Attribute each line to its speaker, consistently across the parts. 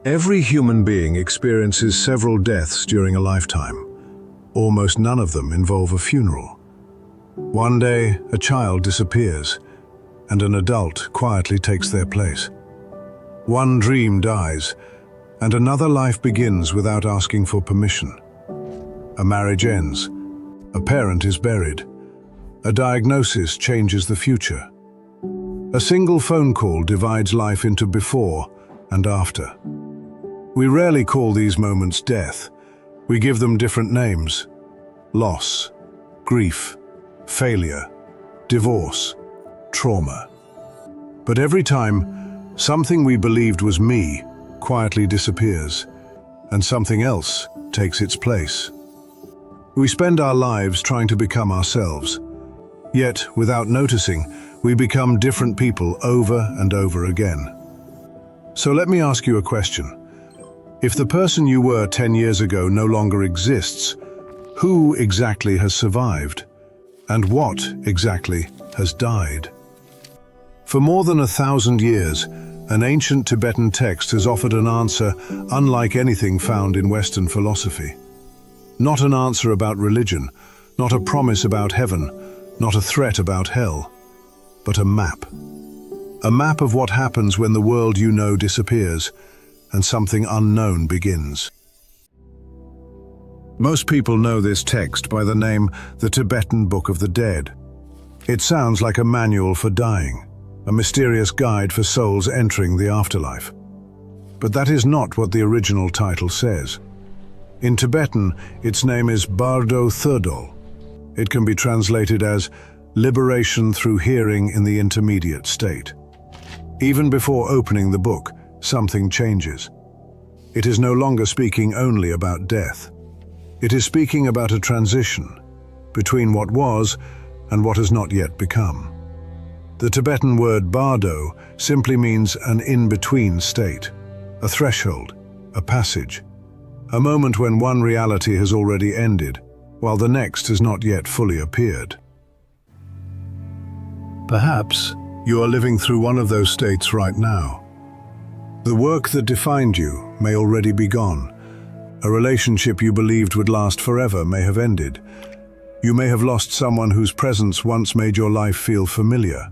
Speaker 1: Every human being experiences several deaths during a lifetime. Almost none of them involve a funeral. One day, a child disappears, and an adult quietly takes their place. One dream dies, and another life begins without asking for permission. A marriage ends. A parent is buried. A diagnosis changes the future. A single phone call divides life into before and after. We rarely call these moments death. We give them different names: loss, grief, failure, divorce, trauma. But every time, something we believed was me quietly disappears, and something else takes its place. We spend our lives trying to become ourselves. Yet, without noticing, we become different people over and over again. So let me ask you a question. If the person you were 10 years ago no longer exists, who exactly has survived? And what exactly has died? For more than 1,000 years, an ancient Tibetan text has offered an answer unlike anything found in Western philosophy. Not an answer about religion, not a promise about heaven, not a threat about hell, but a map. A map of what happens when the world you know disappears and something unknown begins. Most people know this text by the name the Tibetan Book of the Dead. It sounds like a manual for dying, a mysterious guide for souls entering the afterlife. But that is not what the original title says. In Tibetan, its name is Bardo Thodol. It can be translated as liberation through hearing in the intermediate state. Even before opening the book, something changes. It is no longer speaking only about death. It is speaking about a transition between what was and what has not yet become. The Tibetan word bardo simply means an in-between state, a threshold, a passage, a moment when one reality has already ended, while the next has not yet fully appeared. Perhaps you are living through one of those states right now. The work that defined you may already be gone. A relationship you believed would last forever may have ended. You may have lost someone whose presence once made your life feel familiar.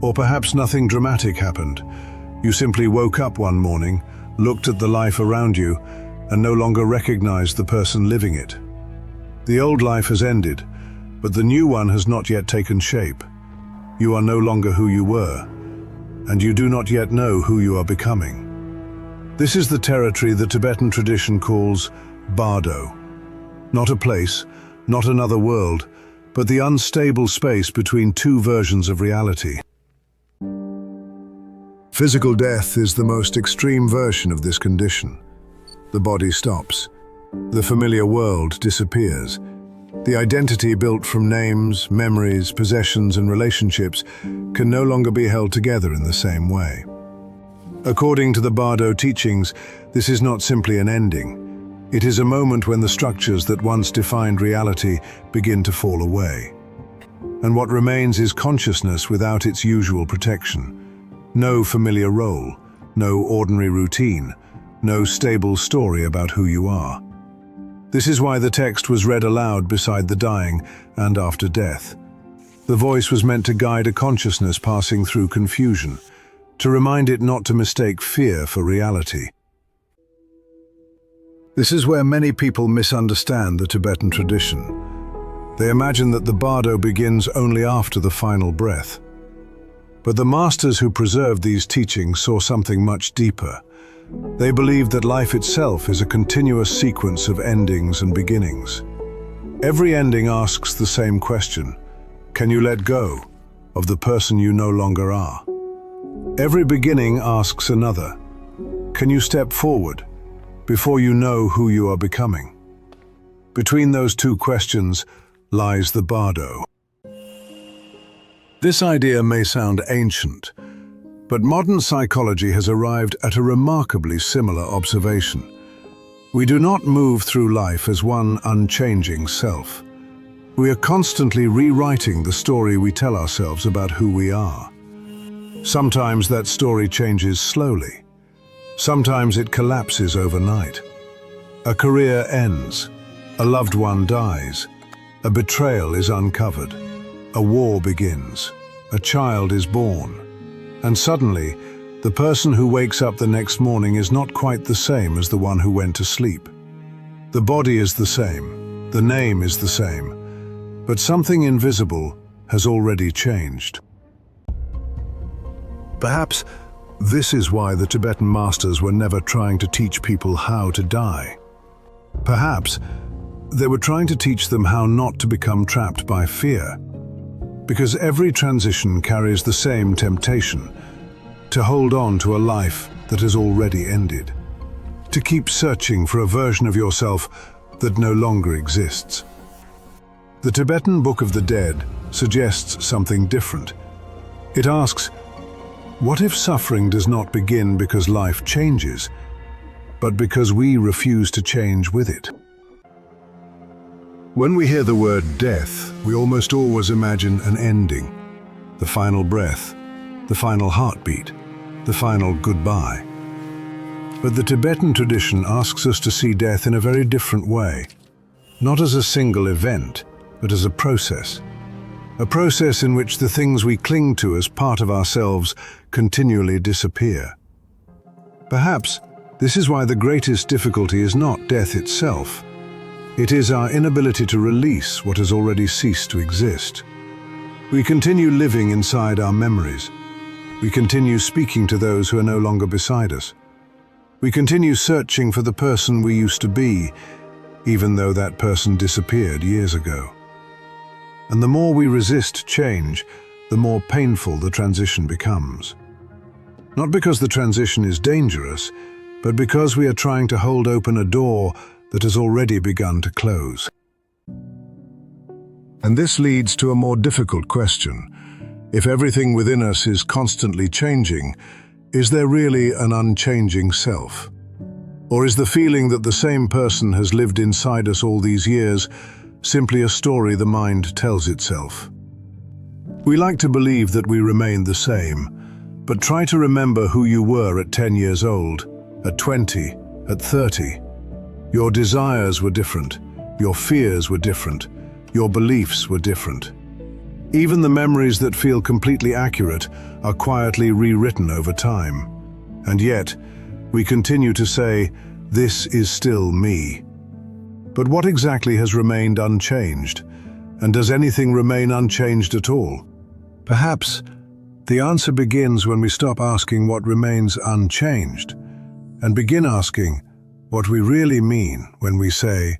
Speaker 1: Or perhaps nothing dramatic happened. You simply woke up one morning, looked at the life around you, and no longer recognized the person living it. The old life has ended, but the new one has not yet taken shape. You are no longer who you were, and you do not yet know who you are becoming. This is the territory the Tibetan tradition calls Bardo. Not a place, not another world, but the unstable space between two versions of reality. Physical death is the most extreme version of this condition. The body stops. The familiar world disappears. The identity built from names, memories, possessions, and relationships can no longer be held together in the same way. According to the Bardo teachings, this is not simply an ending. It is a moment when the structures that once defined reality begin to fall away. And what remains is consciousness without its usual protection. No familiar role, no ordinary routine, no stable story about who you are. This is why the text was read aloud beside the dying and after death. The voice was meant to guide a consciousness passing through confusion, to remind it not to mistake fear for reality. This is where many people misunderstand the Tibetan tradition. They imagine that the bardo begins only after the final breath. But the masters who preserved these teachings saw something much deeper. They believed that life itself is a continuous sequence of endings and beginnings. Every ending asks the same question: can you let go of the person you no longer are? Every beginning asks another: can you step forward before you know who you are becoming? Between those two questions lies the bardo. This idea may sound ancient, but modern psychology has arrived at a remarkably similar observation. We do not move through life as one unchanging self. We are constantly rewriting the story we tell ourselves about who we are. Sometimes that story changes slowly. Sometimes it collapses overnight. A career ends, a loved one dies, a betrayal is uncovered, a war begins, a child is born, and suddenly, the person who wakes up the next morning is not quite the same as the one who went to sleep. The body is the same, the name is the same, but something invisible has already changed. Perhaps this is why the Tibetan masters were never trying to teach people how to die. Perhaps they were trying to teach them how not to become trapped by fear. Because every transition carries the same temptation, to hold on to a life that has already ended, to keep searching for a version of yourself that no longer exists. The Tibetan Book of the Dead suggests something different. It asks, what if suffering does not begin because life changes, but because we refuse to change with it? When we hear the word death, we almost always imagine an ending, the final breath, the final heartbeat, the final goodbye. But the Tibetan tradition asks us to see death in a very different way, not as a single event, but as a process in which the things we cling to as part of ourselves continually disappear. Perhaps this is why the greatest difficulty is not death itself. It is our inability to release what has already ceased to exist. We continue living inside our memories. We continue speaking to those who are no longer beside us. We continue searching for the person we used to be, even though that person disappeared years ago. And the more we resist change, the more painful the transition becomes. Not because the transition is dangerous, but because we are trying to hold open a door that has already begun to close. And this leads to a more difficult question. If everything within us is constantly changing, is there really an unchanging self? Or is the feeling that the same person has lived inside us all these years simply a story the mind tells itself? We like to believe that we remain the same, but try to remember who you were at 10 years old, at 20, at 30. Your desires were different, your fears were different, your beliefs were different. Even the memories that feel completely accurate are quietly rewritten over time. And yet, we continue to say, "This is still me." But what exactly has remained unchanged? And does anything remain unchanged at all? Perhaps the answer begins when we stop asking what remains unchanged and begin asking what we really mean when we say,